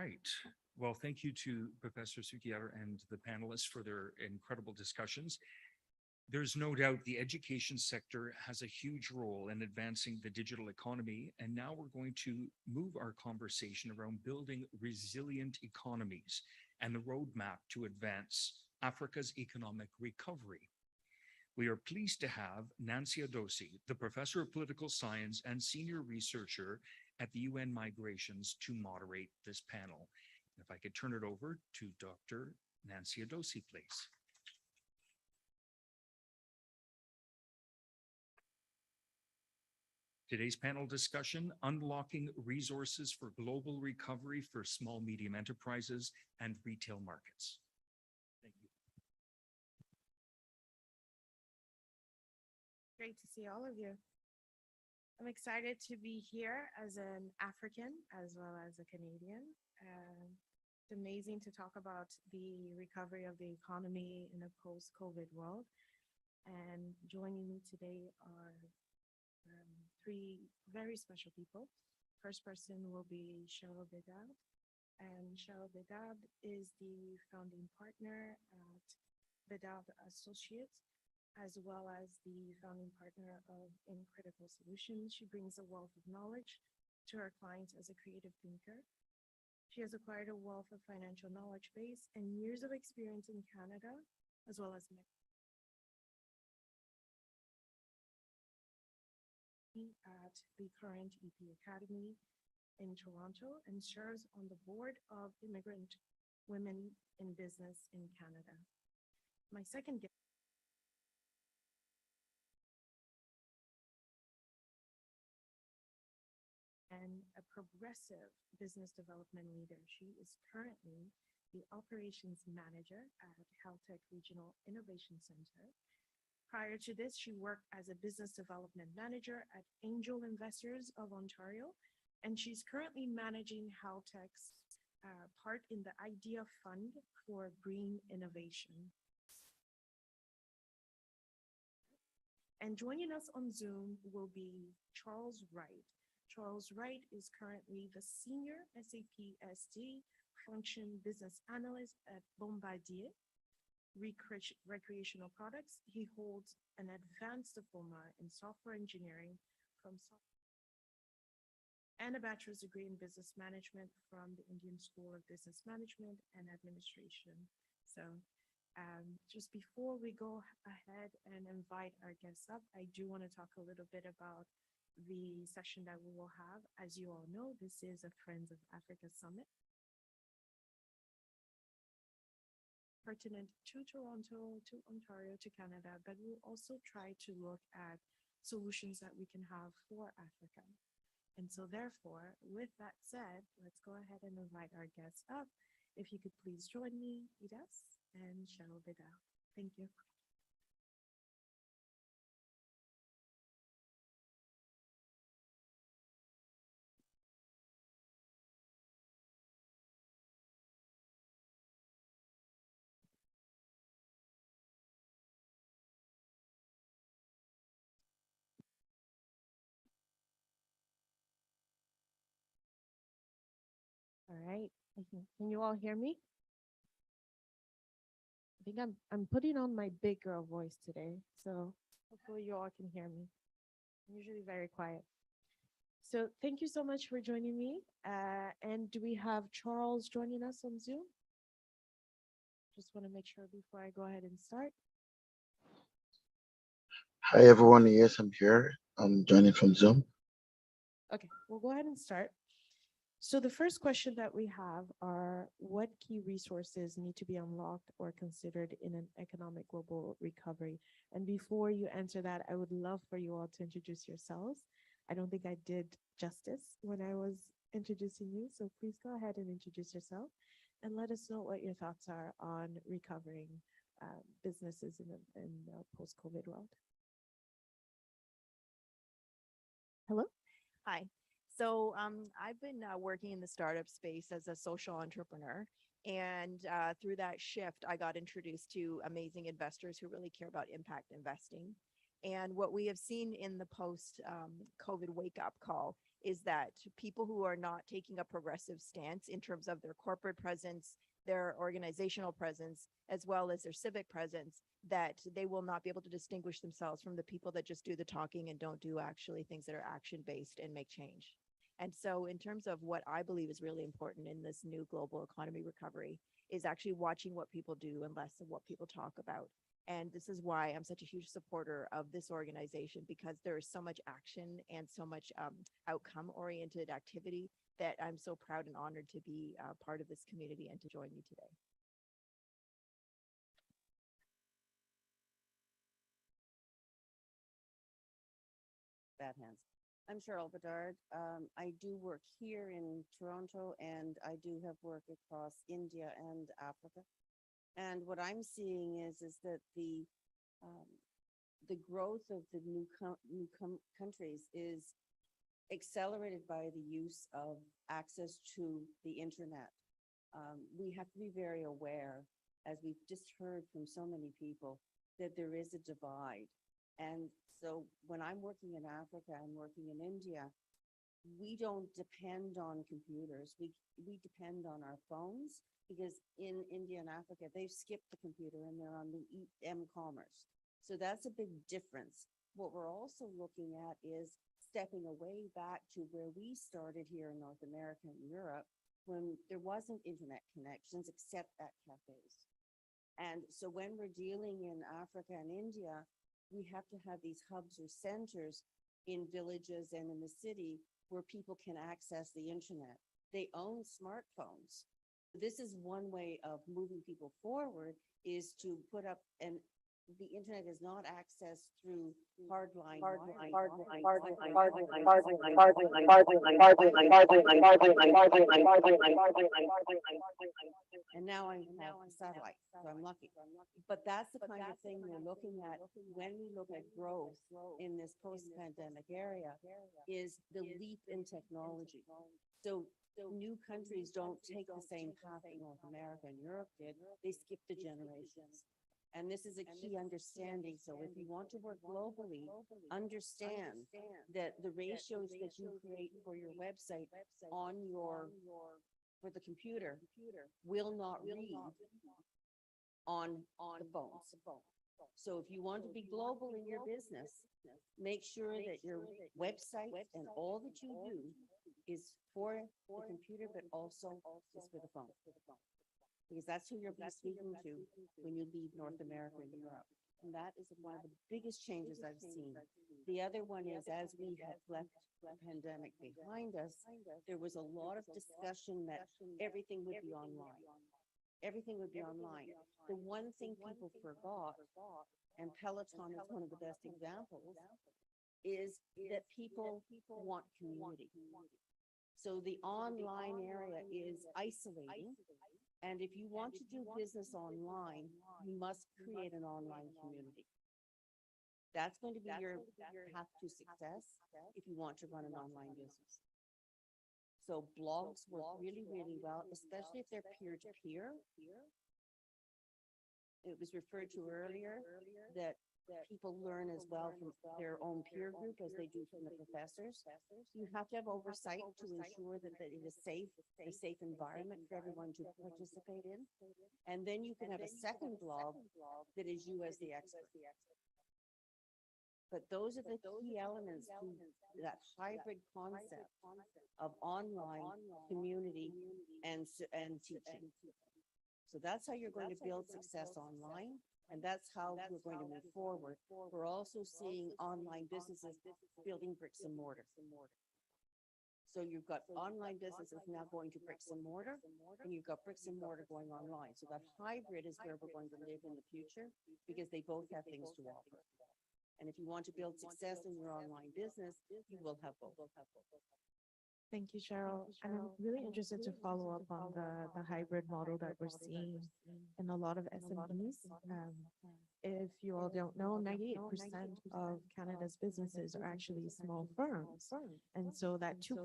right. Well, thank you to Professor Sukier and the panelists for their incredible discussions. There's no doubt the education sector has a huge role in advancing the digital economy. And now we're going to move our conversation around building resilient economies and the roadmap to advance Africa's economic recovery. We are pleased to have Nancy Adosi, the professor of political science and senior researcher at the UN Migrations, to moderate this panel. If I could turn it over to Dr. Nancy Adosi, please. Today's panel discussion, unlocking resources for global recovery for small, medium enterprises and retail markets. Thank you. Great to see all of you. I'm excited to be here as an African as well as a Canadian. It's amazing to talk about the recovery of the economy in a post-COVID world. And joining me today are three very special people. First person will be Cheryl Bedard. And Cheryl Bedard is the founding partner at Bedard Associates, as well as the founding partner of In Critical Solutions. She brings a wealth of knowledge to her clients as a creative thinker. She has acquired a wealth of financial knowledge base and years of experience in Canada, as well as Mexico. At the current EP Academy in Toronto and serves on the board of Immigrant Women in Business in Canada. My second guest and a progressive business development leader. She is currently the operations manager at Haltech Regional Innovation Center. Prior to this, she worked as a business development manager at Angel Investors of Ontario, and she's currently managing Haltech's part in the Idea Fund for Green Innovation. And joining us on Zoom will be Charles Wright. Charles Wright is currently the Senior SAP SD Function Business Analyst at Bombardier Recreational Products. He holds an advanced diploma in software engineering from and a bachelor's degree in business management from the Indian School of Business Management and Administration. So just before we go ahead and invite our guests up, I do want to talk a little bit about the session that we will have. As you all know, this is a Friends of Africa Summit, pertinent to Toronto, to Ontario, to Canada, but we'll also try to look at solutions that we can have for Africa. And so therefore, with that said, let's go ahead and invite our guests up. If you could please join me, Idas and Cheryl Bedard. Thank you. All right. Can you all hear me? I think I'm putting on my big girl voice today, so hopefully you all can hear me. I'm usually very quiet. So thank you so much for joining me. And do we have Charles joining us on Zoom? Just want to make sure before I go ahead and start. Hi, everyone. Yes, I'm here. I'm joining from Zoom. Okay, we'll go ahead and start. So the first question that we have are, what key resources need to be unlocked or considered in an economic global recovery? And before you answer that, I would love for you all to introduce yourselves. I don't think I did justice when I was introducing you, so please go ahead and introduce yourself and let us know what your thoughts are on recovering businesses in the post-COVID world. Hello? Hi. So I've been working in the startup space as a social entrepreneur. And through that shift, I got introduced to amazing investors who really care about impact investing. And what we have seen in the post-COVID wake-up call is that people who are not taking a progressive stance in terms of their corporate presence, their organizational presence, as well as their civic presence, that they will not be able to distinguish themselves from the people that just do the talking and don't do actually things that are action-based and make change. And so in terms of what I believe is really important in this new global economy recovery is actually watching what people do and less of what people talk about. And this is why I'm such a huge supporter of this organization, because there is so much action and so much outcome-oriented activity that I'm so proud and honored to be part of this community and to join you today. Bad hands. I'm Cheryl Bedard. I do work here in Toronto, and I do have work across India and Africa. And what I'm seeing is that the growth of the new countries is accelerated by the use of access to the internet. We have to be very aware, as we've just heard from so many people, that there is a divide. And so when I'm working in Africa and working in India, we don't depend on computers. We depend on our phones, because in India and Africa, they've skipped the computer and they're on the e-commerce. So that's a big difference. What we're also looking at is stepping away back to where we started here in North America and Europe, when there wasn't internet connections except at cafes. And so when we're dealing in Africa and India, we have to have these hubs or centers in villages and in the city where people can access the internet. They own smartphones. This is one way of moving people forward, is to put up, and the internet is not accessed through hardline. And now I'm a satellite, so I'm lucky. But that's the kind of thing we're looking at when we look at growth in this post-pandemic area, is the leap in technology. So new countries don't take the same path that North America and Europe did. They skip the generations. And this is a key understanding. So if you want to work globally, understand that the ratios that you create for your website on for the computer will not read on the phones. So if you want to be global in your business, make sure that your website and all that you do is for the computer, but also is for the phone. Because that's who you're speaking to when you leave North America and Europe. And that is one of the biggest changes I've seen. The other one is, as we have left the pandemic behind us, there was a lot of discussion that everything would be online. Everything would be online. The one thing people forgot, and Peloton is one of the best examples, is that people want community. So the online area is isolating. And if you want to do business online, you must create an online community. That's going to be your path to success if you want to run an online business. So blogs work really, really well, especially if they're peer-to-peer. It was referred to earlier that people learn as well from their own peer group as they do from the professors. You have to have oversight to ensure that it is a safe environment for everyone to participate in. And then you can have a second blog that is you as the expert. But those are the key elements to that hybrid concept of online community and teaching. So that's how you're going to build success online. And that's how we're going to move forward. We're also seeing online businesses building bricks and mortar. So you've got online businesses now going to bricks and mortar, and you've got bricks and mortar going online. So that hybrid is where we're going to live in the future, because they both have things to offer. And if you want to build success in your online business, you will have both. Thank you, Cheryl. And I'm really interested to follow up on the hybrid model that we're seeing in a lot of SMEs. If you all don't know, 98% of Canada's businesses are actually small firms. And so that 2%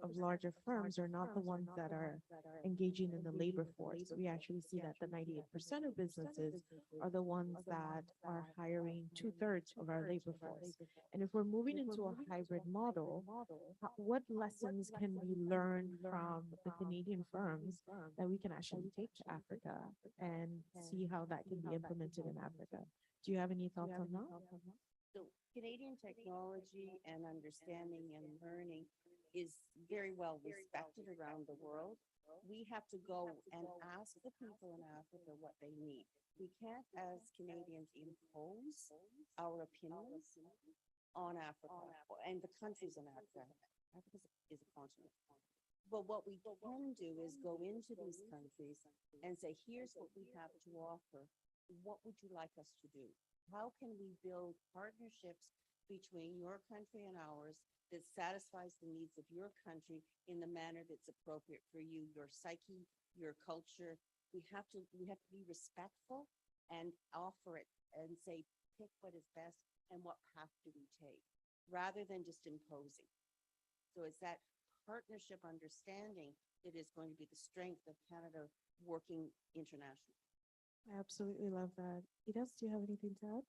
of larger firms are not the ones that are engaging in the labor force. We actually see that the 98% of businesses are the ones that are hiring 2/3 of our labor force. And if we're moving into a hybrid model, what lessons can we learn from the Canadian firms that we can actually take to Africa and see how that can be implemented in Africa? Do you have any thoughts on that? So Canadian technology and understanding and learning is very well respected around the world. We have to go and ask the people in Africa what they need. We can't, as Canadians, impose our opinions on Africa and the countries in Africa. Africa is a continent. But what we can do is go into these countries and say, here's what we have to offer. What would you like us to do? How can we build partnerships between your country and ours that satisfies the needs of your country in the manner that's appropriate for you, your psyche, your culture? We have to be respectful and offer it and say, pick what is best and what path do we take, rather than just imposing. So it's that partnership understanding that is going to be the strength of Canada working internationally. I absolutely love that. Idas, do you have anything to add?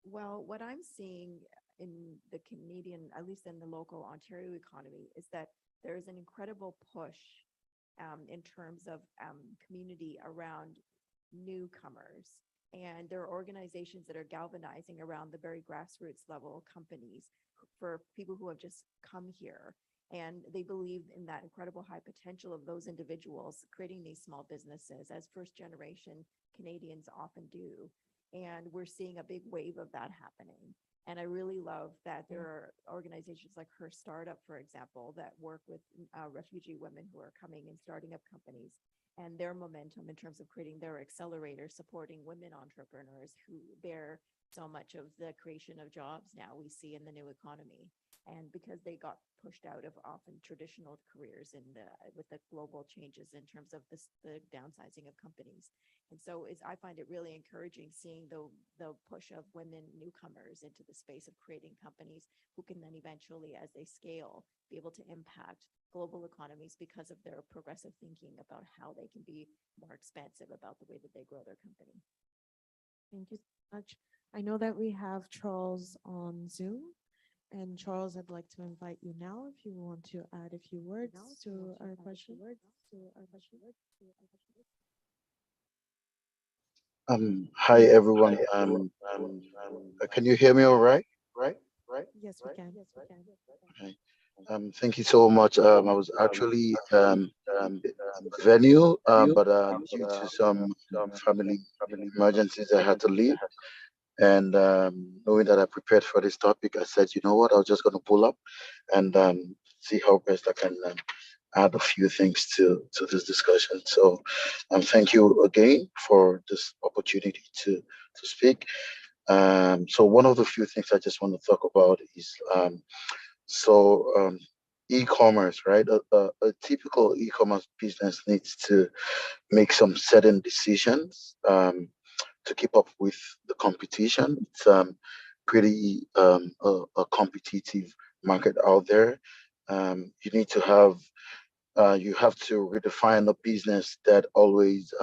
Well, what I'm seeing in the Canadian, at least in the local Ontario economy, is that there is an incredible push in terms of community around newcomers. And there are organizations that are galvanizing around the very grassroots level companies for people who have just come here. And they believe in that incredible high potential of those individuals creating these small businesses, as first generation Canadians often do. And we're seeing a big wave of that happening. And I really love that there are organizations like Her Startup, for example, that work with refugee women who are coming and starting up companies, and their momentum in terms of creating their accelerator, supporting women entrepreneurs who bear so much of the creation of jobs now we see in the new economy. And because they got pushed out of often traditional careers with the global changes in terms of the downsizing of companies. And so I find it really encouraging seeing the push of women newcomers into the space of creating companies who can then eventually, as they scale, be able to impact global economies because of their progressive thinking about how they can be more expansive about the way that they grow their company. Thank you so much. I know that we have Charles on Zoom. And Charles, I'd like to invite you now if you want to add a few words to our question. Hi everyone. Can you hear me all right? Yes, we can. Okay. Thank you so much. I was actually venue, but due to some family emergencies, I had to leave. And knowing that I prepared for this topic, I said, you know what, I was just going to pull up and see how best I can add a few things to this discussion. So thank you again for this opportunity to speak. So one of the few things I just want to talk about is e-commerce, right? A typical e-commerce business needs to make some certain decisions to keep up with the competition. It's pretty a competitive market out there. You need to you have to redefine a business that always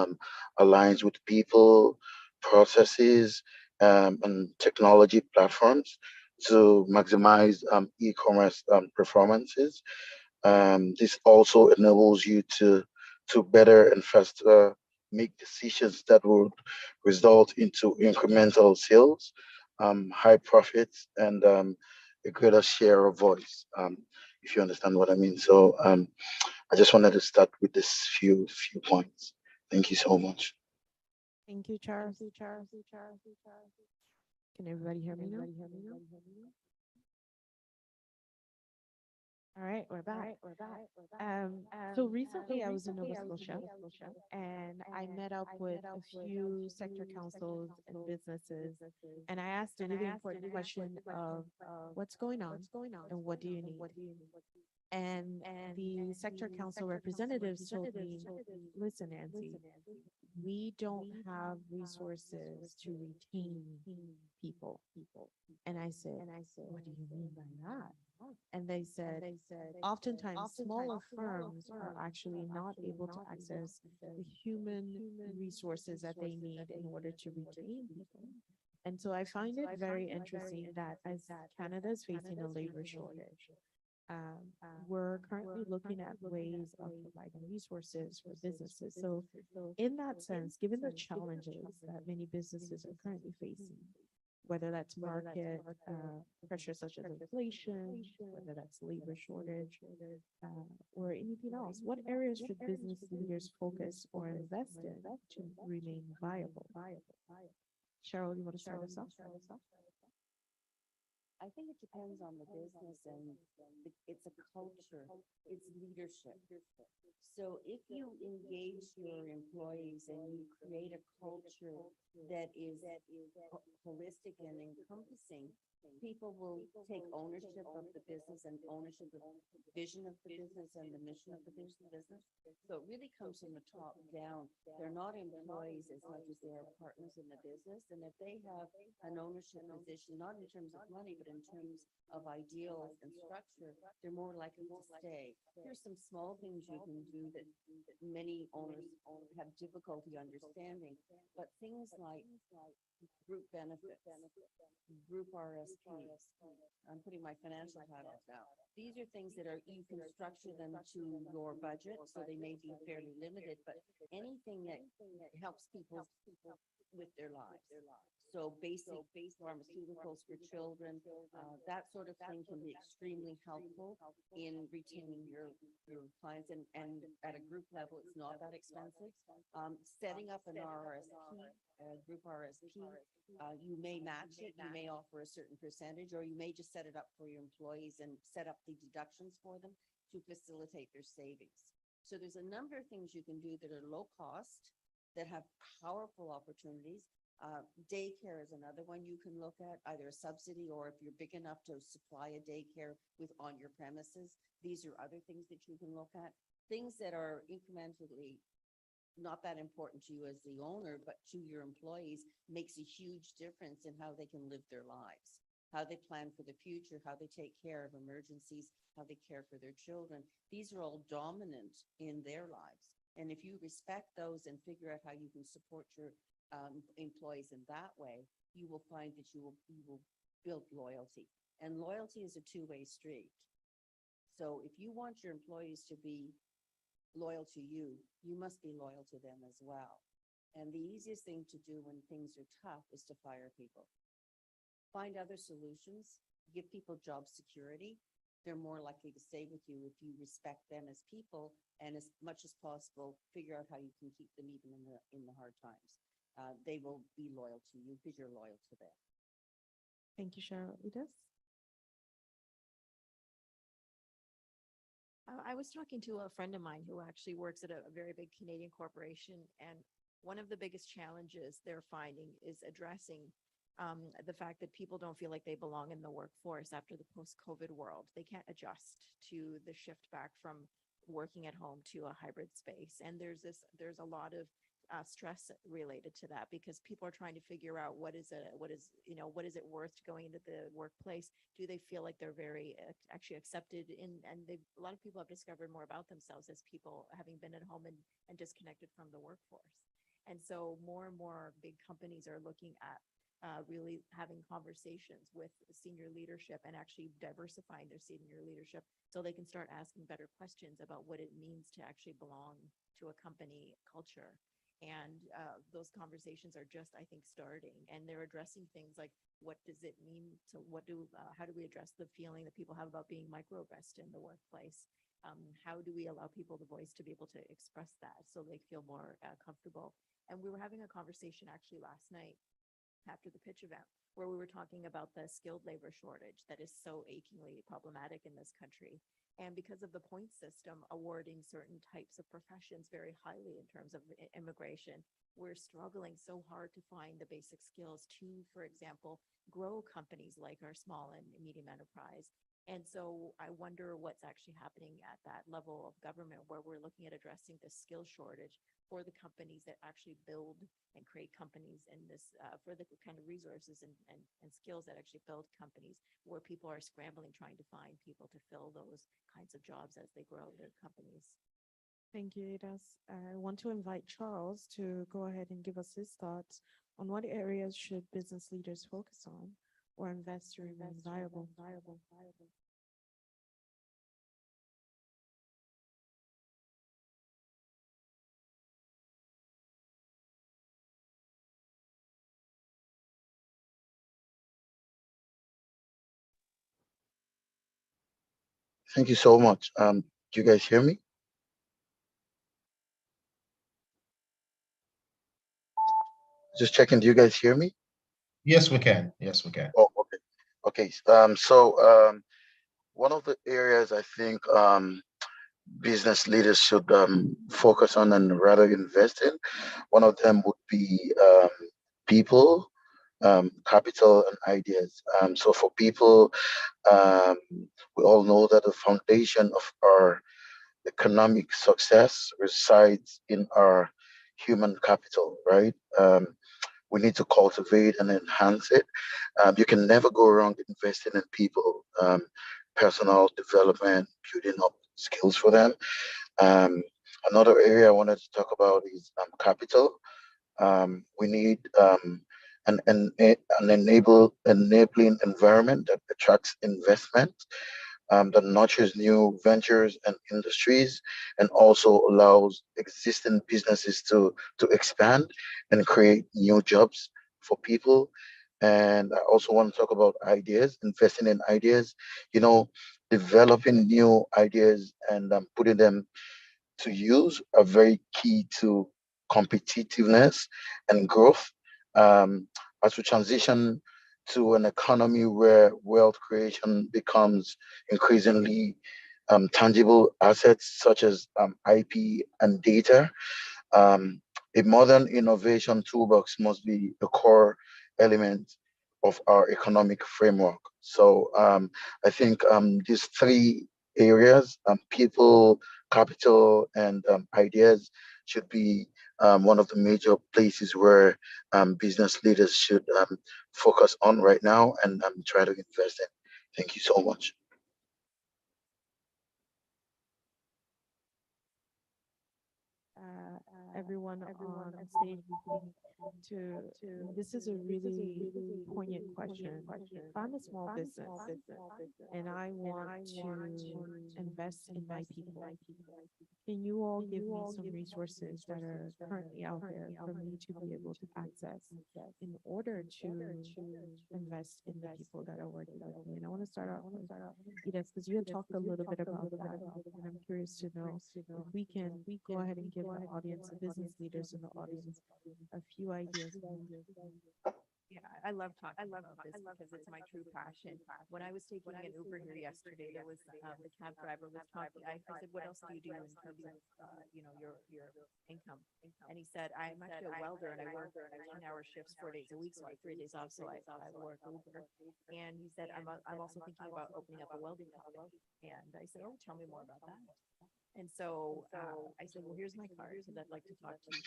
aligns with people, processes, and technology platforms to maximize e-commerce performances. This also enables you to better and faster make decisions that would result into incremental sales, high profits, and a greater share of voice. If you understand what I mean. So I just wanted to start with this few points. Thank you so much. Thank you, Charles. Can everybody hear me now? All right, we're back. So recently I was in Nova Scotia and I met up with a few sector councils and businesses, and I asked a really important question of what's going on and what do you need? And the sector council representatives told me, listen, Nancy, we don't have resources to retain people. And I said, what do you mean by that? And they said, oftentimes smaller firms are actually not able to access the human resources that they need in order to retain people. And so I find it very interesting that as Canada is facing a labor shortage, we're currently looking at ways of providing resources for businesses. So in that sense, given the challenges that many businesses are currently facing, whether that's market pressures such as inflation, whether that's labor shortage, or anything else, what areas should business leaders focus or invest in to remain viable? Cheryl, you want to start us off? I think it depends on the business and it's a culture, it's leadership. So if you engage your employees and you create a culture that is holistic and encompassing, people will take ownership of the business and ownership of the vision of the business and the mission of the business. So it really comes from the top down. They're not employees as much as they are partners in the business. And if they have an ownership position, not in terms of money, but in terms of ideals and structure, they're more likely to stay. Here's some small things you can do that many owners have difficulty understanding, but things like group benefits, group RSPs. I'm putting my financial hat on now. These are things that are, you can structure them to your budget, so they may be fairly limited, but anything that helps people with their lives. So basic pharmaceuticals for children, that sort of thing can be extremely helpful in retaining your clients. And at a group level, it's not that expensive. Setting up an RRSP, a group RSP, you may match it, you may offer a certain percentage, or you may just set it up for your employees and set up the deductions for them to facilitate their savings. So there's a number of things you can do that are low cost, that have powerful opportunities. Daycare is another one you can look at, either a subsidy or if you're big enough to supply a daycare on your premises. These are other things that you can look at. Things that are incrementally not that important to you as the owner, but to your employees, makes a huge difference in how they can live their lives, how they plan for the future, how they take care of emergencies, how they care for their children. These are all dominant in their lives. And if you respect those and figure out how you can support your employees in that way, you will find that you will build loyalty. And loyalty is a two-way street. So if you want your employees to be loyal to you, you must be loyal to them as well. And the easiest thing to do when things are tough is to fire people. Find other solutions, give people job security. They're more likely to stay with you if you respect them as people, and as much as possible, figure out how you can keep them even in the hard times. They will be loyal to you because you're loyal to them. Thank you, Cheryl. Edith? I was talking to a friend of mine who actually works at a very big Canadian corporation, and one of the biggest challenges they're finding is addressing the fact that people don't feel like they belong in the workforce after the post-COVID world. They can't adjust to the shift back from working at home to a hybrid space. And there's a lot of stress related to that, because people are trying to figure out what is it worth going into the workplace? Do they feel like they're very actually accepted in, and a lot of people have discovered more about themselves as people having been at home and disconnected from the workforce. And so more and more big companies are looking at really having conversations with senior leadership and actually diversifying their senior leadership so they can start asking better questions about what it means to actually belong to a company culture. And those conversations are just, I think, starting, and they're addressing things like, what does it mean to, how do we address the feeling that people have about being microaggressed in the workplace? How do we allow people the voice to be able to express that so they feel more comfortable? And we were having a conversation actually last night after the pitch event, where we were talking about the skilled labor shortage that is so achingly problematic in this country. And because of the point system awarding certain types of professions very highly in terms of immigration, we're struggling so hard to find the basic skills to, for example, grow companies like our small and medium enterprise. And so I wonder what's actually happening at that level of government where we're looking at addressing the skill shortage for the companies that actually build and create companies in this, for the kind of resources and skills that actually build companies where people are scrambling trying to find people to fill those kinds of jobs as they grow their companies. Thank you, Idas. I want to invite Charles to go ahead and give us his thoughts on what areas should business leaders focus on or invest to remain viable. Thank you so much. Do you guys hear me? Just checking. Do you guys hear me? Yes, we can. Yes, we can. Oh, okay. Okay. One of the areas I think business leaders should focus on and rather invest in, one of them would be people, capital, and ideas. So for people, um, we all know that the foundation of our economic success resides in our human capital, right? We need to cultivate and enhance it. You can never go wrong investing in people, personal development, building up skills for them. Um, Another area I wanted to talk about is capital. We need enabling environment that attracts investment, that nurtures new ventures and industries, and also allows existing businesses to expand and create new jobs for people. And I also want to talk about ideas, investing in ideas, you know, developing new ideas and putting them to use are very key to competitiveness and growth. As we transition to an economy where wealth creation becomes increasingly tangible assets such as IP and data, um, a modern innovation toolbox must be a core element of our economic framework. So I think these three areas, people, capital, and ideas, should be one of the major places where business leaders should focus on right now and try to invest in. Thank you so much. Everyone on stage to this is a really poignant question. If I'm a small business and I want to invest in my people, can you all give me some resources that are currently out there for me to be able to access in order to invest in the people that are working with me? And I want to start out with Edith, because you had talked a little bit about that, and I'm curious to know if we can go ahead and give the audience, the business leaders in the audience, a few ideas. Yeah, I love talking about this because it's my true passion. When I was taking an Uber here yesterday, there was the cab driver was talking. I said, "What else do you do in terms of your income?" And he said, "I'm actually a welder and I work 10-hour shifts 4 days a week, so I have 3 days off. So I work Uber." And he said, "I'm also thinking about opening up a welding company." And I said, "Oh, tell me more about that." And so I said, "Well, here's my card because I'd like to talk to you,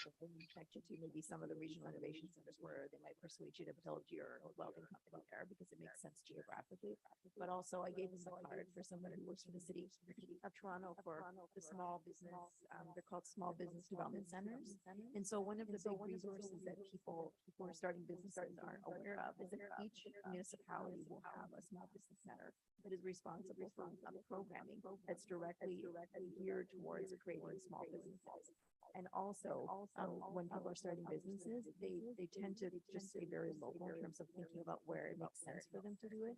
connect you to maybe some of the regional innovation centers where they might persuade you to build your welding company there because it makes sense geographically." But also I gave him the card for someone who works for the city of Toronto for the small business. They're called small business development centers. And so one of the big resources that people who are starting businesses aren't aware of is that each municipality will have a small business center that is responsible for programming that's directly geared towards creating small businesses. And also, when people are starting businesses, they tend to just stay very local in terms of thinking about where it makes sense for them to do it.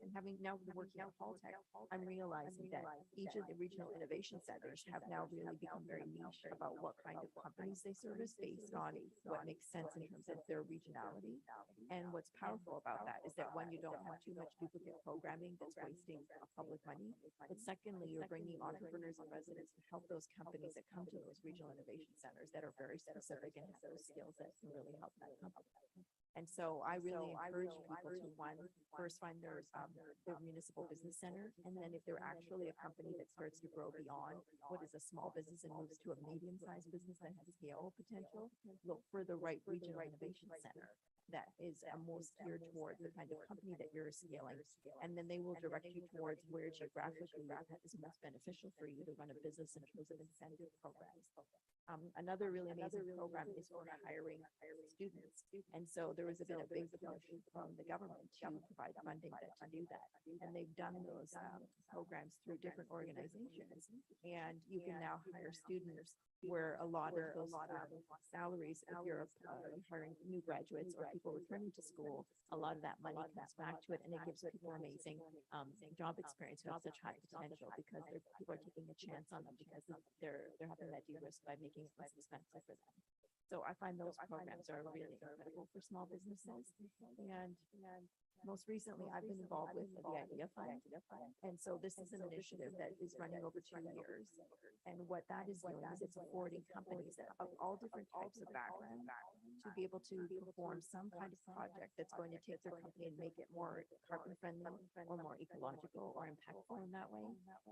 And having now been working at Tech, I'm realizing that each of the regional innovation centers have now really become very niche about what kind of companies they service based on what makes sense in terms of their regionality. And what's powerful about that is that one, you don't have too much duplicate programming that's wasting public money. But secondly, you're bringing entrepreneurs and residents to help those companies that come to those regional innovation centers that are very specific and have those skills that can really help that company. And so I really encourage people to one, first find their municipal business center. And then if they're actually a company that starts to grow beyond what is a small business and moves to a medium-sized business that has scale potential, look for the right regional innovation center that is most geared towards the kind of company that you're scaling. And then they will direct you towards where geographically that is most beneficial for you to run a business in terms of incentive programs. Another really amazing program is for hiring students. And so there has been a big push from the government to provide funding to do that. And they've done those programs through different organizations. And you can now hire students where a lot of those salaries, if you're hiring new graduates or people returning to school, a lot of that money comes back to it, and it gives people amazing job experience who have such high potential because people are taking a chance on them because they're having that de-risk by making it less expensive for them. So I find those programs are really incredible for small businesses. And most recently, I've been involved with the Idea Fund. And so this is an initiative that is running over 2 years. And what that is doing is it's affording companies of all different types of background to be able to perform some kind of project that's going to take their company and make it more carbon friendly or more ecological or impactful in that way.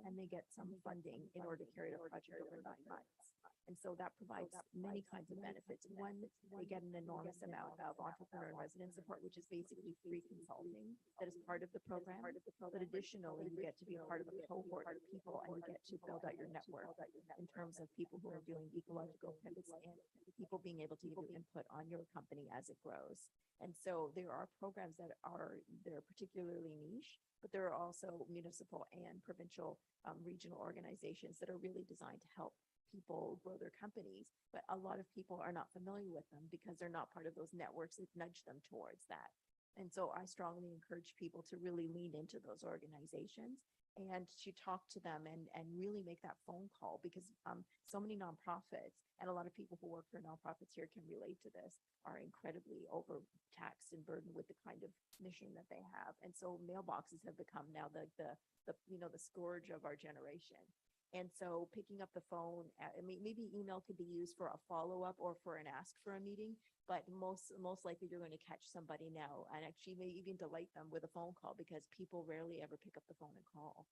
And they get some funding in order to carry the project over 9 months. And so that provides many kinds of benefits. One, they get an enormous amount of entrepreneur and resident support, which is basically free consulting that is part of the program. But additionally, you get to be a part of a cohort of people and you get to build out your network in terms of people who are doing ecological pivots and people being able to give you input on your company as it grows. And so there are programs that they're particularly niche, but there are also municipal and provincial regional organizations that are really designed to help people grow their companies, but a lot of people are not familiar with them because they're not part of those networks that nudge them towards that. And so I strongly encourage people to really lean into those organizations and to talk to them and really make that phone call because so many nonprofits and a lot of people who work for nonprofits here can relate to this are incredibly overtaxed and burdened with the kind of mission that they have. And so mailboxes have become now the scourge of our generation. And so picking up the phone, maybe email could be used for a follow-up or for an ask for a meeting, but most likely you're going to catch somebody now and actually maybe even delight them with a phone call because people rarely ever pick up the phone and call.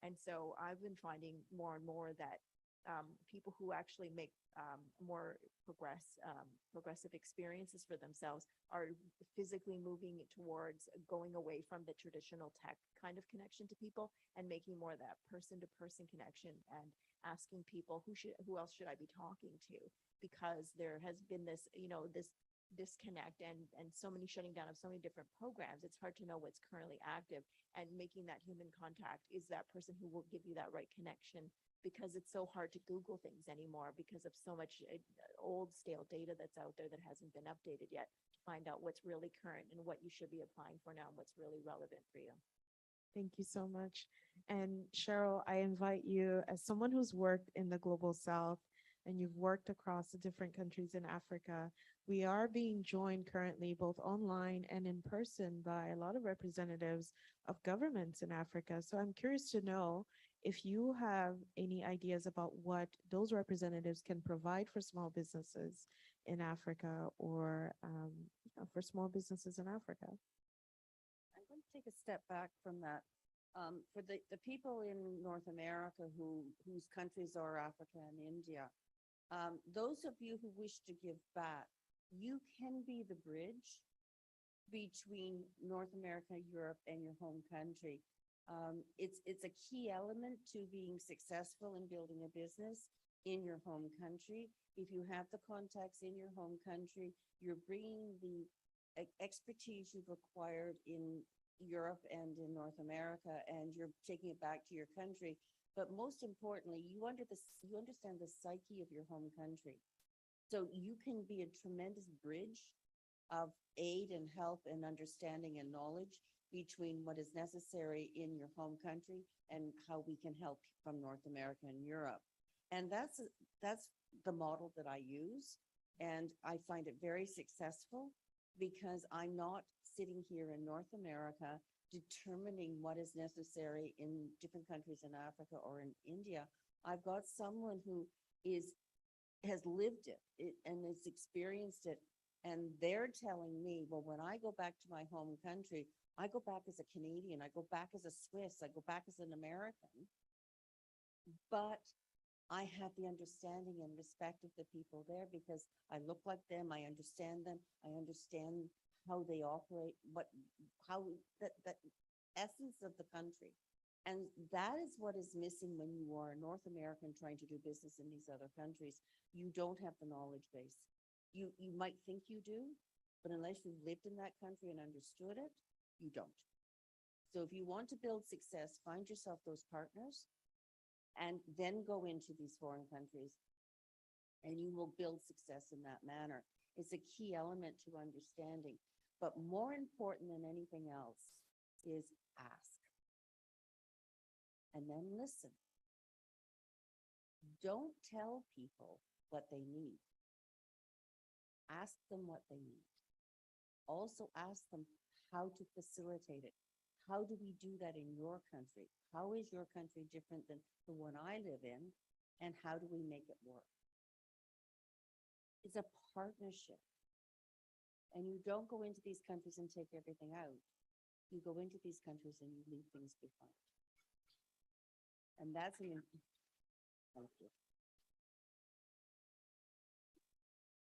And so I've been finding more and more that people who actually make more progressive experiences for themselves are physically moving towards going away from the traditional tech kind of connection to people and making more of that person-to-person connection and asking people who else should I be talking to, because there has been this this disconnect and so many shutting down of so many different programs. It's hard to know what's currently active, and making that human contact is that person who will give you that right connection, because it's so hard to Google things anymore because of so much old stale data that's out there that hasn't been updated yet to find out what's really current and what you should be applying for now and what's really relevant for you. Thank you so much. And Cheryl, I invite you, as someone who's worked in the Global South and you've worked across the different countries in Africa, we are being joined currently both online and in person by a lot of representatives of governments in Africa. So I'm curious to know if you have any ideas about what those representatives can provide for small businesses in Africa or for small businesses in Africa. I'm going to take a step back from that. For the people in North America whose countries are Africa and India, those of you who wish to give back, you can be the bridge between North America, Europe, and your home country. It's a key element to being successful in building a business in your home country. If you have the contacts in your home country, you're bringing the expertise you've acquired in Europe and in North America, and you're taking it back to your country. But most importantly, you understand the psyche of your home country. So you can be a tremendous bridge of aid and help and understanding and knowledge between what is necessary in your home country and how we can help from North America and Europe. And that's the model that I use. And I find it very successful because I'm not sitting here in North America determining what is necessary in different countries in Africa or in India. I've got someone who has lived it and has experienced it. And they're telling me, well, when I go back to my home country, I go back as a Canadian, I go back as a Swiss, I go back as an American. But I have the understanding and respect of the people there because I look like them, I understand them, I understand how they operate, that essence of the country. And that is what is missing when you are a North American trying to do business in these other countries. You don't have the knowledge base. You might think you do, but unless you've lived in that country and understood it, you don't. So if you want to build success, find yourself those partners and then go into these foreign countries and you will build success in that manner. It's a key element to understanding. But more important than anything else is ask. And then listen. Don't tell people what they need. Ask them what they need. Also ask them how to facilitate it. How do we do that in your country? How is your country different than the one I live in? And how do we make it work? It's a partnership. And you don't go into these countries and take everything out. You go into these countries and you leave things behind. And that's thank you.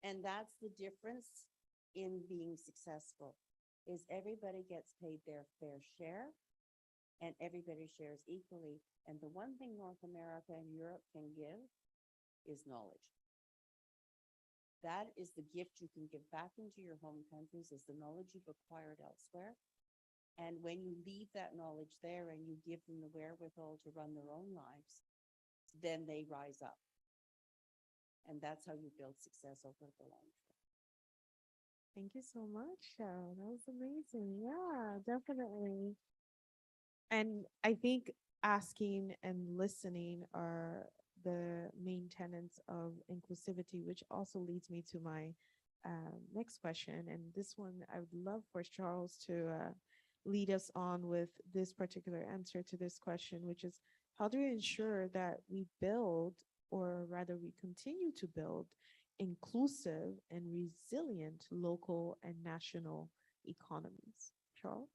And that's the difference in being successful, is everybody gets paid their fair share and everybody shares equally. And the one thing North America and Europe can give is knowledge. That is the gift you can give back into your home countries, is the knowledge you've acquired elsewhere. And when you leave that knowledge there and you give them the wherewithal to run their own lives, then they rise up. And that's how you build success over the long term. Thank you so much, Cheryl. That was amazing. Yeah, definitely. And I think asking and listening are the main tenets of inclusivity, which also leads me to my next question. And this one, I would love for Charles to lead us on with this particular answer to this question, which is, how do we ensure that we build, or rather we continue to build, inclusive and resilient local and national economies? Charles?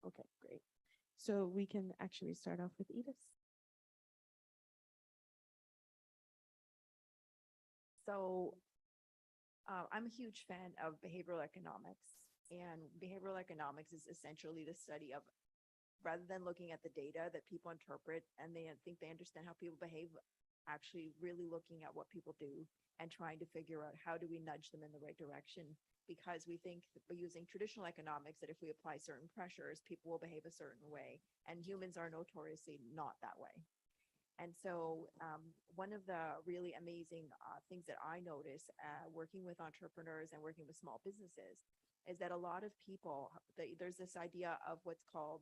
Okay, great. So we can actually start off with Edith. So I'm a huge fan of behavioral economics, and behavioral economics is essentially the study of, rather than looking at the data that people interpret and they think they understand how people behave, actually really looking at what people do and trying to figure out how do we nudge them in the right direction, because we think that by using traditional economics that if we apply certain pressures, people will behave a certain way, and humans are notoriously not that way. And so one of the really amazing things that I notice working with entrepreneurs and working with small businesses is that a lot of people, there's this idea of what's called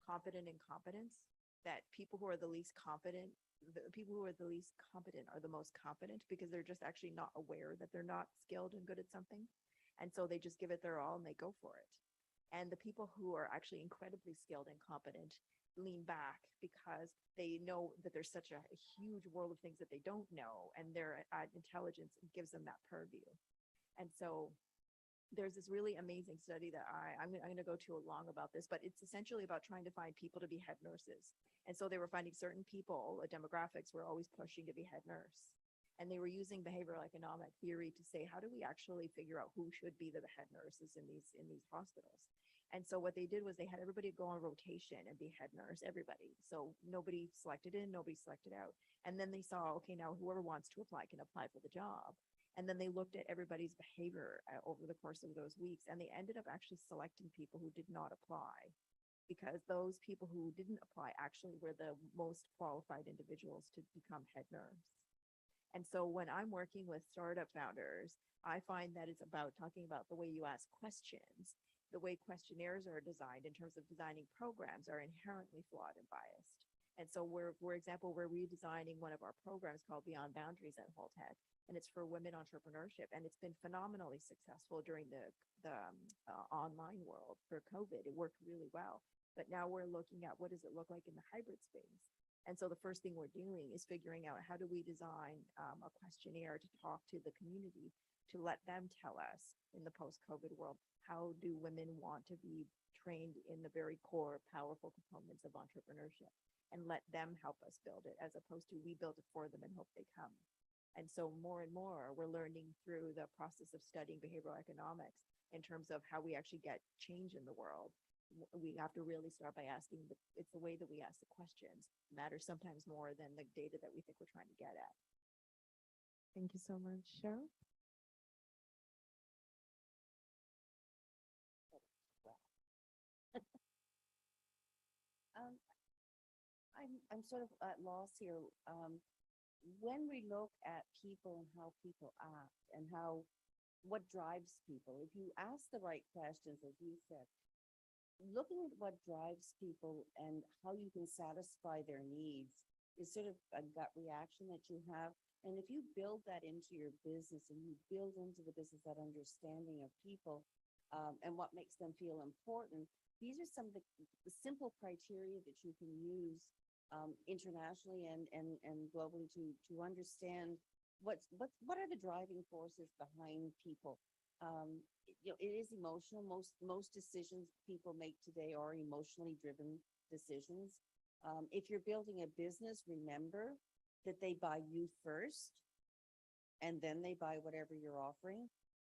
confident incompetence, that people who are the least competent, the people who are the least competent are the most competent because they're just actually not aware that they're not skilled and good at something. And so they just give it their all and they go for it. And the people who are actually incredibly skilled and competent lean back because they know that there's such a huge world of things that they don't know, and their intelligence gives them that purview. And so there's this really amazing study that I'm going to go too long about this, but it's essentially about trying to find people to be head nurses. And so they were finding certain people, demographics were always pushing to be head nurse. And they were using behavioral economic theory to say, how do we actually figure out who should be the head nurses in these hospitals? And so what they did was they had everybody go on rotation and be head nurse, everybody. So nobody selected in, nobody selected out. And then they saw, okay, now whoever wants to apply can apply for the job. And then they looked at everybody's behavior over the course of those weeks, and they ended up actually selecting people who did not apply, because those people who didn't apply actually were the most qualified individuals to become head nurse. And so when I'm working with startup founders, I find that it's about talking about the way you ask questions, the way questionnaires are designed in terms of designing programs are inherently flawed and biased. And so for example, we're redesigning one of our programs called Beyond Boundaries at Holtec, and it's for women entrepreneurship. And it's been phenomenally successful during the online world for COVID. It worked really well. But now we're looking at what does it look like in the hybrid space. And so the first thing we're doing is figuring out how do we design a questionnaire to talk to the community, to let them tell us in the post-COVID world, how do women want to be trained in the very core powerful components of entrepreneurship, and let them help us build it, as opposed to we build it for them and hope they come. And so more and more we're learning through the process of studying behavioral economics in terms of how we actually get change in the world. We have to really start by asking, it's the way that we ask the questions matters sometimes more than the data that we think we're trying to get at. Thank you so much, Cheryl. I'm sort of at loss here. When we look at people and how people act and what drives people, if you ask the right questions, as you said, looking at what drives people and how you can satisfy their needs is sort of a gut reaction that you have. And if you build that into your business and you build into the business that understanding of people and what makes them feel important, these are some of the simple criteria that you can use internationally and globally to understand what are the driving forces behind people. It is emotional. Most decisions people make today are emotionally driven decisions. If you're building a business, remember that they buy you first, and then they buy whatever you're offering.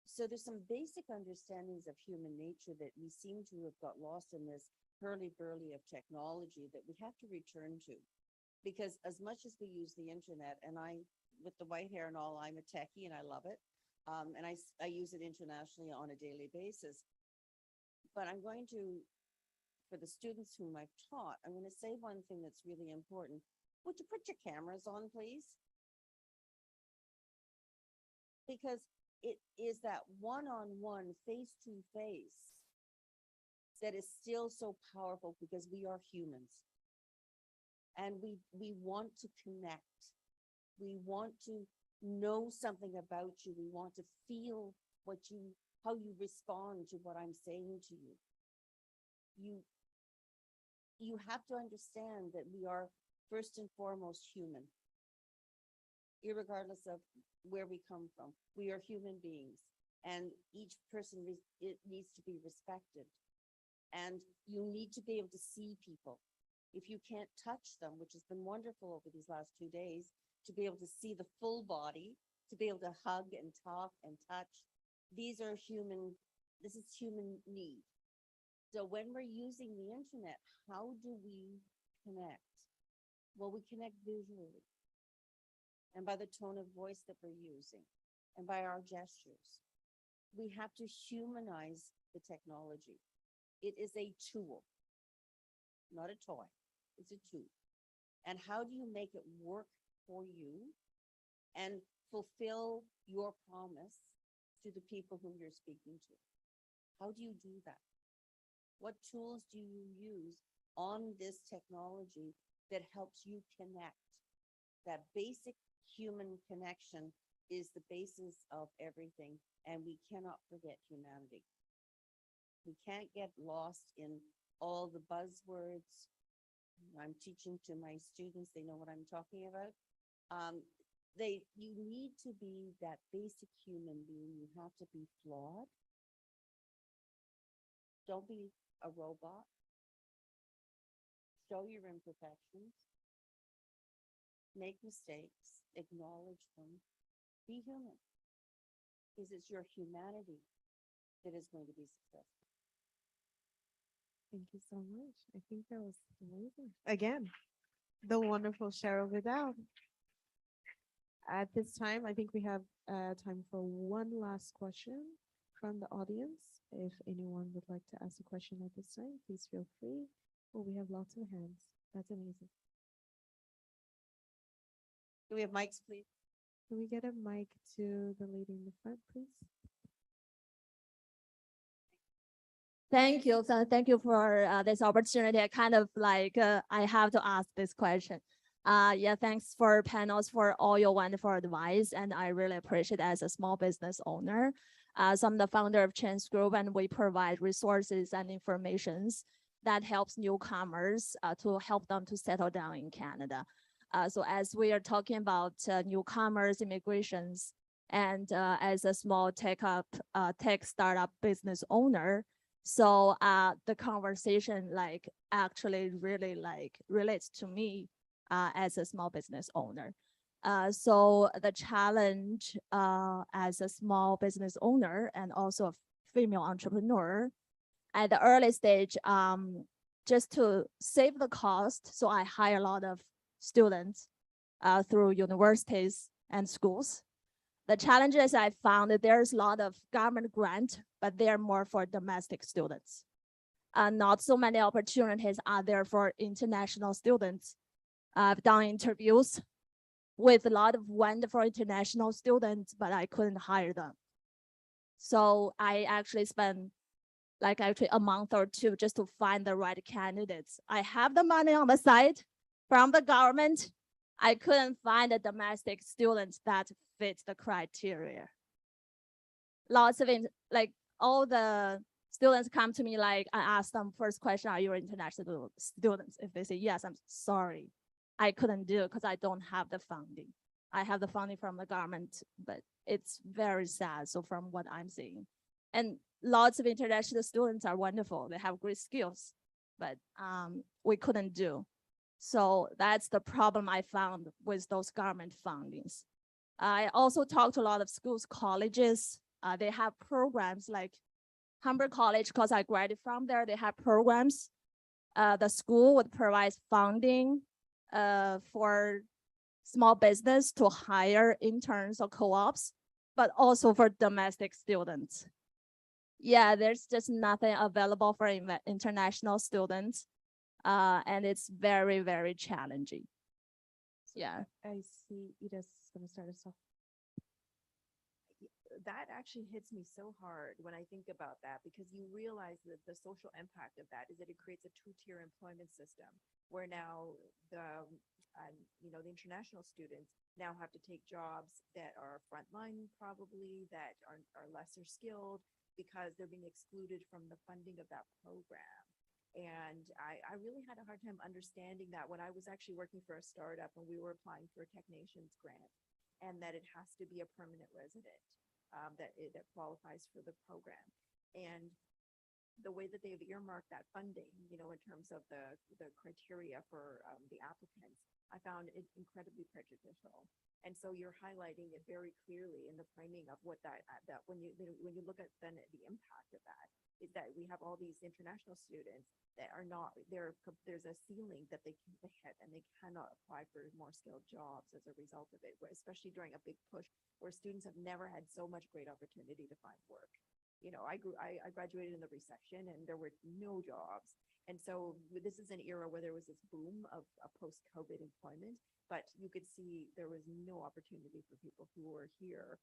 So there's some basic understandings of human nature that we seem to have got lost in this hurly-burly of technology that we have to return to. Because as much as we use the internet, and with the white hair and all, I'm a techie and I love it. And I use it internationally on a daily basis. But I'm going to, for the students whom I've taught, I'm going to say one thing that's really important. Would you put your cameras on, please? Because it is that one-on-one, face-to-face that is still so powerful, because we are humans. And we want to connect. We want to know something about you. We want to feel how you respond to what I'm saying to you. You have to understand that we are first and foremost human, irregardless of where we come from. We are human beings, and each person it needs to be respected. And you need to be able to see people. If you can't touch them, which has been wonderful over these last 2 days, to be able to see the full body, to be able to hug and talk and touch, this is human need. So when we're using the internet, how do we connect? Well, we connect visually, and by the tone of voice that we're using, and by our gestures. We have to humanize the technology. It is a tool, not a toy. It's a tool. And how do you make it work for you and fulfill your promise to the people whom you're speaking to? How do you do that? What tools do you use on this technology that helps you connect? That basic human connection is the basis of everything, and we cannot forget humanity. We can't get lost in all the buzzwords. I'm teaching to my students, they know what I'm talking about. You need to be that basic human being. You have to be flawed. Don't be a robot. Show your imperfections. Make mistakes. Acknowledge them. Be human. Because it's your humanity that is going to be successful. Thank you so much. I think that was amazing. Again, the wonderful Cheryl Vidal. At this time, I think we have time for one last question from the audience. If anyone would like to ask a question at this time, please feel free. Oh, we have lots of hands. That's amazing. Do we have mics, please? Can we get a mic to the lady in the front, please? Thank you. So thank you for this opportunity. I kind of like, I have to ask this question. Yeah, thanks for panels for all your wonderful advice. And I really appreciate it as a small business owner. So I'm the founder of Chance Group, and we provide resources and informations that helps newcomers to help them to settle down in Canada. So as we are talking about newcomers, immigrations, and as a small tech startup business owner, so the conversation like actually really like relates to me as a small business owner. So the challenge as a small business owner and also a female entrepreneur at the early stage, just to save the cost. So I hire a lot of students through universities and schools. The challenges I found that there's a lot of government grant, but they're more for domestic students. Not so many opportunities are there for international students. I've done interviews with a lot of wonderful international students, but I couldn't hire them. So I actually spent like actually a month or two just to find the right candidates. I have the money on the side from the government. I couldn't find the domestic students that fit the criteria. Lots of like all the students come to me like I ask them first question, are you international students? If they say yes, I'm sorry. I couldn't do it because I don't have the funding. I have the funding from the government, but it's very sad. So from what I'm seeing, and lots of international students are wonderful. They have great skills, but we couldn't do. So that's the problem I found with those government fundings. I also talked to a lot of schools, colleges. They have programs like Humber College, because I graduated from there, they have programs. The school would provide funding for small business to hire interns or co-ops, but also for domestic students. Yeah, there's just nothing available for international students. And it's very, very challenging. Yeah. I see Ida's gonna start us off. That actually hits me so hard when I think about that, because you realize that the social impact of that is that it creates a two-tier employment system where now the the international students now have to take jobs that are frontline, probably that are lesser skilled, because they're being excluded from the funding of that program. And I really had a hard time understanding that when I was actually working for a startup and we were applying for a Technations grant, and that it has to be a permanent resident that qualifies for the program. And the way that they've earmarked that funding, in terms of the criteria for the applicants, I found it incredibly prejudicial. And so you're highlighting it very clearly in the framing of what that when you look at then the impact of that is that we have all these international students that are not there. There's a ceiling that they can hit, and they cannot apply for more skilled jobs as a result of it, especially during a big push where students have never had so much great opportunity to find work. I graduated in the recession and there were no jobs. And so this is an era where there was this boom of post-COVID employment, but you could see there was no opportunity for people who were here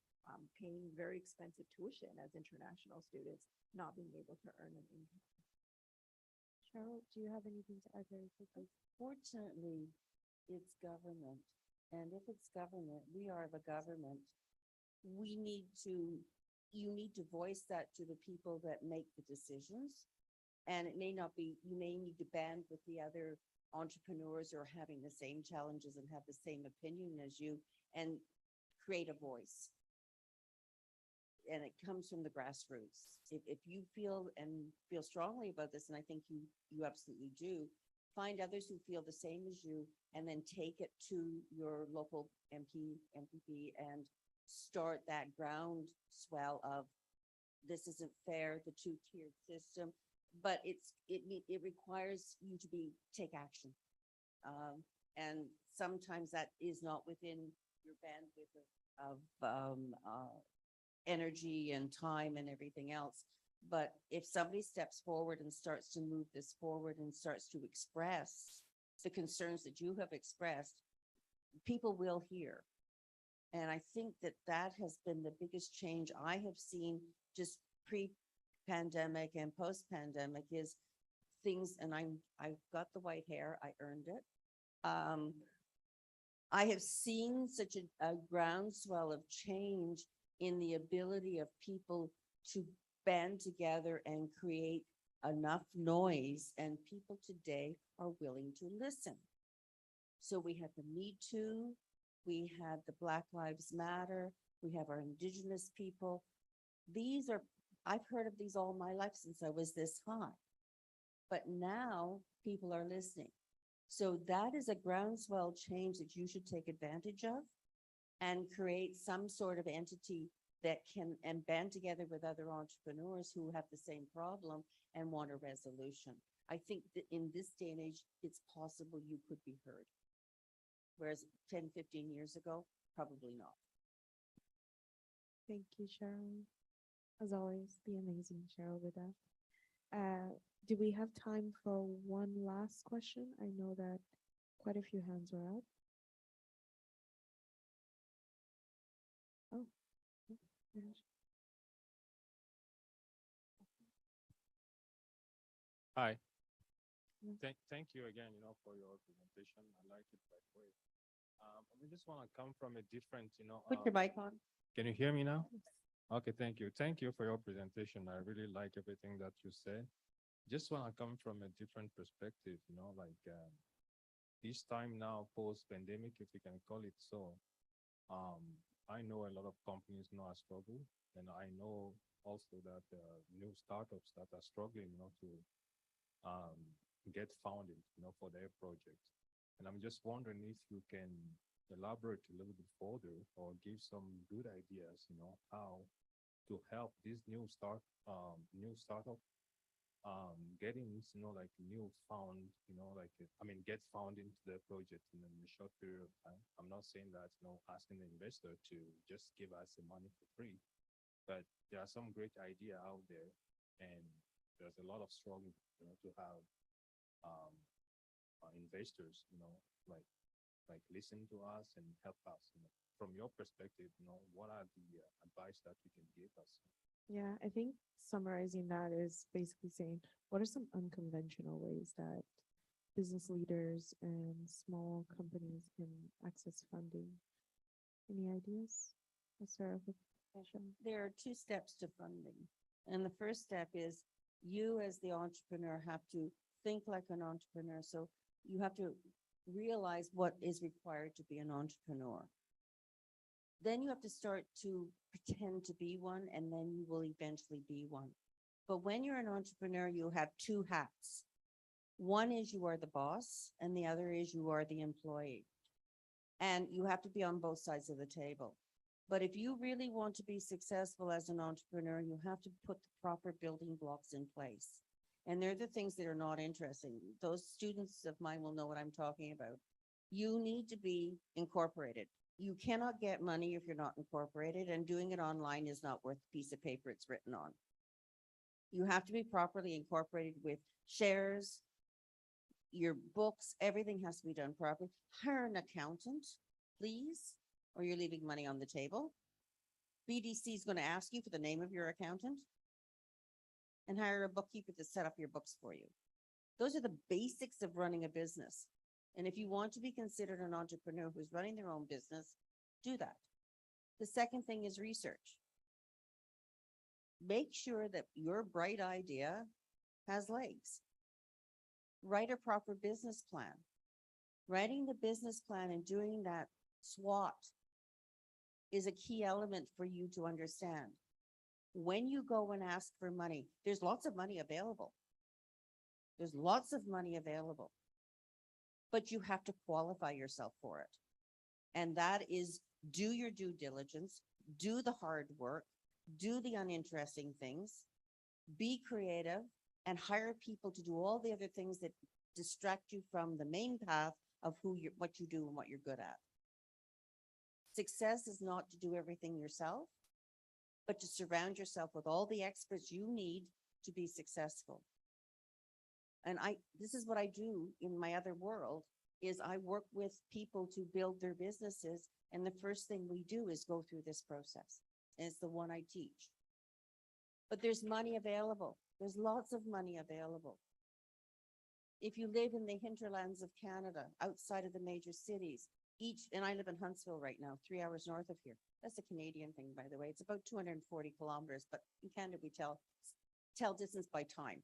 paying very expensive tuition as international students, not being able to earn an income. Cheryl, do you have anything to add very quickly? Fortunately, it's government. And if it's government, we are the government. You need to voice that to the people that make the decisions. And it may not be, you may need to band with the other entrepreneurs who are having the same challenges and have the same opinion as you, and create a voice. And it comes from the grassroots. If you feel strongly about this, and I think you absolutely do, find others who feel the same as you, and then take it to your local MPP, and start that groundswell of this isn't fair, the two-tiered system. But it requires you to take action, and sometimes that is not within your bandwidth of energy and time and everything else. But if somebody steps forward and starts to move this forward and starts to express the concerns that you have expressed, people will hear. And I think that that has been the biggest change I have seen just pre-pandemic and post-pandemic is things, and I've got the white hair, I earned it. I have seen such a groundswell of change in the ability of people to band together and create enough noise, and people today are willing to listen. So we had the Me Too, we had the Black Lives Matter, we have our Indigenous people. These are, I've heard of these all my life since I was this high. But now people are listening. So that is a groundswell change that you should take advantage of and create some sort of entity that can and band together with other entrepreneurs who have the same problem and want a resolution. I think that in this day and age, it's possible you could be heard. Whereas 10, 15 years ago, probably not. Thank you, Cheryl. As always, the amazing Cheryl with that. Do we have time for one last question? I know that quite a few hands were up. Oh. Gosh. Hi. Mm. Thank you again, for your presentation. I like it, by the way. I just want to come from a different, Put your mic on. can you hear me now? Okay, thank you. Thank you for your presentation. I really like everything that you said. Just want to come from a different perspective, this time now post-pandemic, if we can call it so. I know a lot of companies now are struggling, and I know also that new startups that are struggling, to get funded, for their project. And I'm just wondering if you can elaborate a little bit further or give some good ideas, how to help this new startup getting, like new found, get found into the project in a short period of time. I'm not saying that, asking the investor to just give us the money for free, but there are some great idea out there, and there's a lot of struggle, to have investors, like listen to us and help us. From your perspective, what are the advice that you can give us? Yeah, I think summarizing that is basically saying, what are some unconventional ways that business leaders and small companies can access funding? Any ideas? Let's start off with Sean. There are two steps to funding. And the first step is you as the entrepreneur have to think like an entrepreneur. So you have to realize what is required to be an entrepreneur. Then you have to start to pretend to be one, and then you will eventually be one. But when you're an entrepreneur, you have two hats. One is you are the boss, and the other is you are the employee. And you have to be on both sides of the table. But if you really want to be successful as an entrepreneur, you have to put the proper building blocks in place. And they're the things that are not interesting. Those students of mine will know what I'm talking about. You need to be incorporated. You cannot get money if you're not incorporated, and doing it online is not worth the piece of paper it's written on. You have to be properly incorporated with shares, your books, everything has to be done properly. Hire an accountant, please, or you're leaving money on the table. BDC is going to ask you for the name of your accountant, and hire a bookkeeper to set up your books for you. Those are the basics of running a business. And if you want to be considered an entrepreneur who's running their own business, do that. The second thing is research. Make sure that your bright idea has legs. Write a proper business plan. Writing the business plan and doing that SWOT is a key element for you to understand. When you go and ask for money, there's lots of money available. There's lots of money available, but you have to qualify yourself for it. And that is, do your due diligence, do the hard work, do the uninteresting things, be creative, and hire people to do all the other things that distract you from the main path of what you do and what you're good at. Success is not to do everything yourself, but to surround yourself with all the experts you need to be successful. And this is what I do in my other world. is I work with people to build their businesses, and the first thing we do is go through this process. And it's the one I teach. But there's money available. There's lots of money available. If you live in the hinterlands of Canada, outside of the major cities, and I live in Huntsville right now, 3 hours north of here. That's a Canadian thing, by the way. It's about 240 kilometers, but in Canada, we tell distance by time.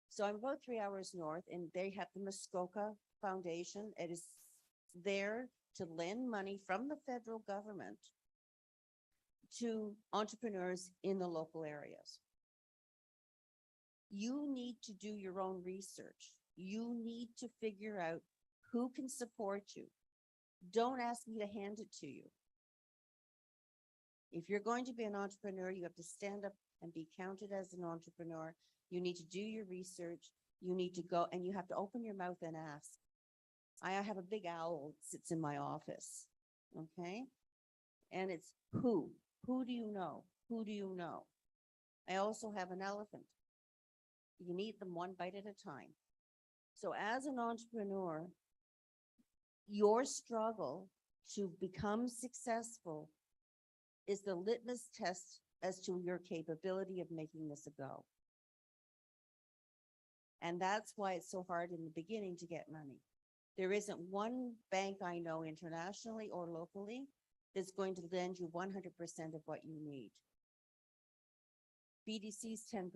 So I'm about 3 hours north, and they have the Muskoka Foundation. It is there to lend money from the federal government to entrepreneurs in the local areas. You need to do your own research. You need to figure out who can support you. Don't ask me to hand it to you. If you're going to be an entrepreneur, you have to stand up and be counted as an entrepreneur. You need to do your research. You need to go and you have to open your mouth and ask. I have a big owl that sits in my office. Okay. And it's who? Who do you know? Who do you know? I also have an elephant. You need them one bite at a time. So as an entrepreneur, your struggle to become successful is the litmus test as to your capability of making this a go. And that's why it's so hard in the beginning to get money. There isn't one bank I know internationally or locally that's going to lend you 100% of what you need. BDC is 10%.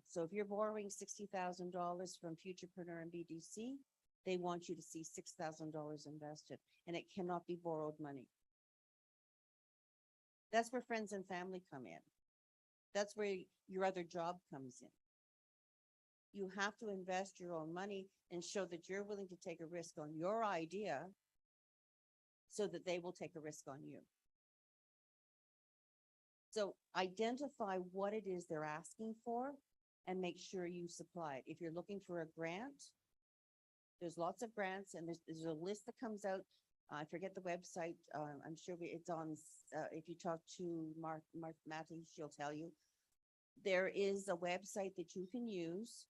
So if you're borrowing $60,000 from Futurepreneur and BDC, they want you to see $6,000 invested, and it cannot be borrowed money. That's where friends and family come in. That's where your other job comes in. You have to invest your own money and show that you're willing to take a risk on your idea so that they will take a risk on you. So identify what it is they're asking for and make sure you supply it. If you're looking for a grant, there's lots of grants, and there's a list that comes out. I forget the website. I'm sure it's on, if you talk to Matty, she'll tell you. There is a website that you can use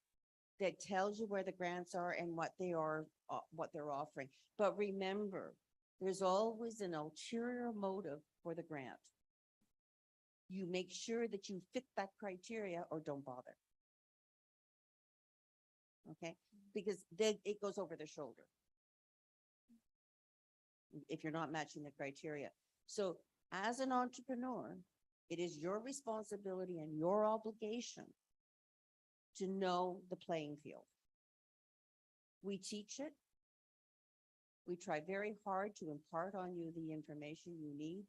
that tells you where the grants are and what they are, what they're offering. But remember, there's always an ulterior motive for the grant. You make sure that you fit that criteria or don't bother. Okay, because then it goes over their shoulder if you're not matching the criteria. So as an entrepreneur, it is your responsibility and your obligation to know the playing field. We teach it. We try very hard to impart on you the information you need,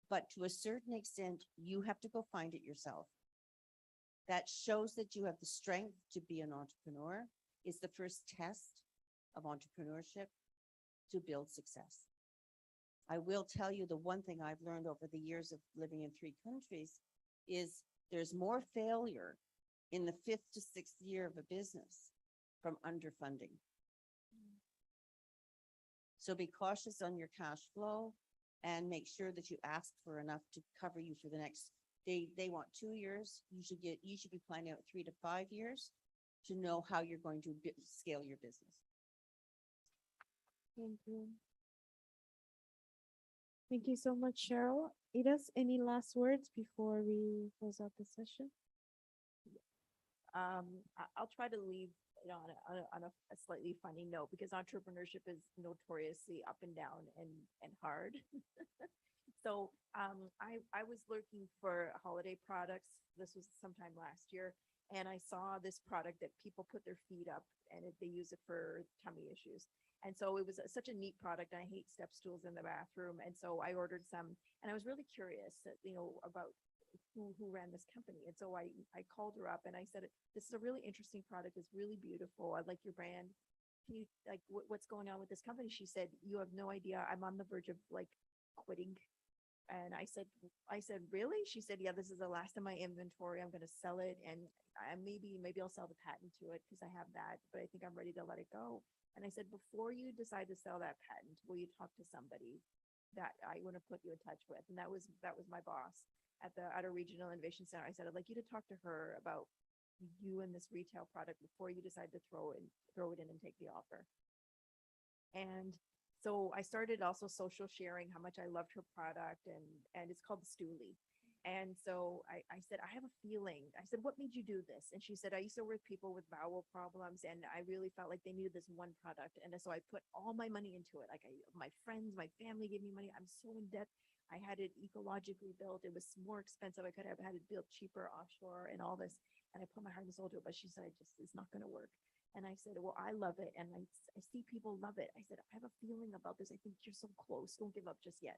but to a certain extent, you have to go find it yourself. That shows that you have the strength to be an entrepreneur. It's the first test of entrepreneurship to build success. I will tell you the one thing I've learned over the years of living in 3 countries is there's more failure in the 5th to 6th year of a business from underfunding. So be cautious on your cash flow and make sure that you ask for enough to cover you for the next, they want 2 years. You should be planning out 3 to 5 years to know how you're going to scale your business. Thank you. Thank you so much, Cheryl. Edith, any last words before we close out the session? I'll try to leave on a slightly funny note, because entrepreneurship is notoriously up and down and hard. So I was looking for holiday products. This was sometime last year, and I saw this product that people put their feet up and they use it for tummy issues. And so it was such a neat product. I hate step stools in the bathroom. And so I ordered some, and I was really curious, about who ran this company. And so I called her up and I said, this is a really interesting product. It's really beautiful. I like your brand. Can you, what's going on with this company? She said, you have no idea. I'm on the verge of quitting. And I said, really? She said, yeah, this is the last of my inventory. I'm going to sell it. And maybe I'll sell the patent to it because I have that, but I think I'm ready to let it go. And I said, before you decide to sell that patent, will you talk to somebody that I want to put you in touch with? And that was my boss at a regional innovation center. I said, I'd like you to talk to her about you and this retail product before you decide to throw it in and take the offer. And So I started also social sharing how much I loved her product, and it's called the Stoolie. And so I said, I have a feeling. I said, what made you do this? And she said, I used to work with people with bowel problems, and I really felt like they needed this one product. And so I put all my money into it. Like my friends, my family gave me money. I'm so in debt. I had it ecologically built. It was more expensive. I could have had it built cheaper offshore and all this. And I put my heart and soul to it. But she said, it's not going to work. And I said, well, I love it. And I see people love it. I said, I have a feeling about this. I think you're so close. Don't give up just yet.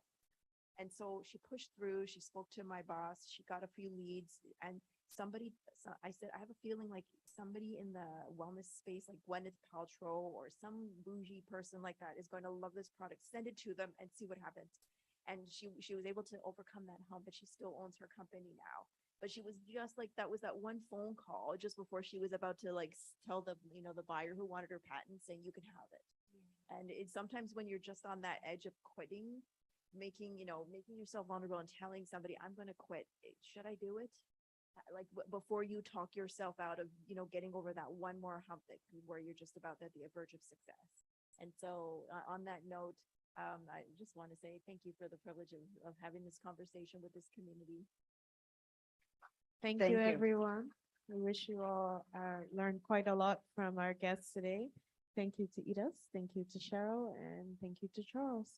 And so she pushed through, she spoke to my boss, she got a few leads, and I said, I have a feeling like somebody in the wellness space, like Gwyneth Paltrow or some bougie person like that is going to love this product. Send it to them and see what happens. And she was able to overcome that hump, but she still owns her company now. But she was just like, that was that one phone call just before she was about to like tell the buyer who wanted her patent, saying you can have it. And it's sometimes when you're just on that edge of quitting, making yourself vulnerable and telling somebody, I'm going to quit. Should I do it? Like before you talk yourself out of, getting over that one more hump where you're just about at the verge of success. And so on that note, I just want to say thank you for the privilege of having this conversation with this community. Thank Thank you, you. everyone. I wish you all learned quite a lot from our guests today. Thank you to Edith, thank you to Cheryl, and thank you to Charles.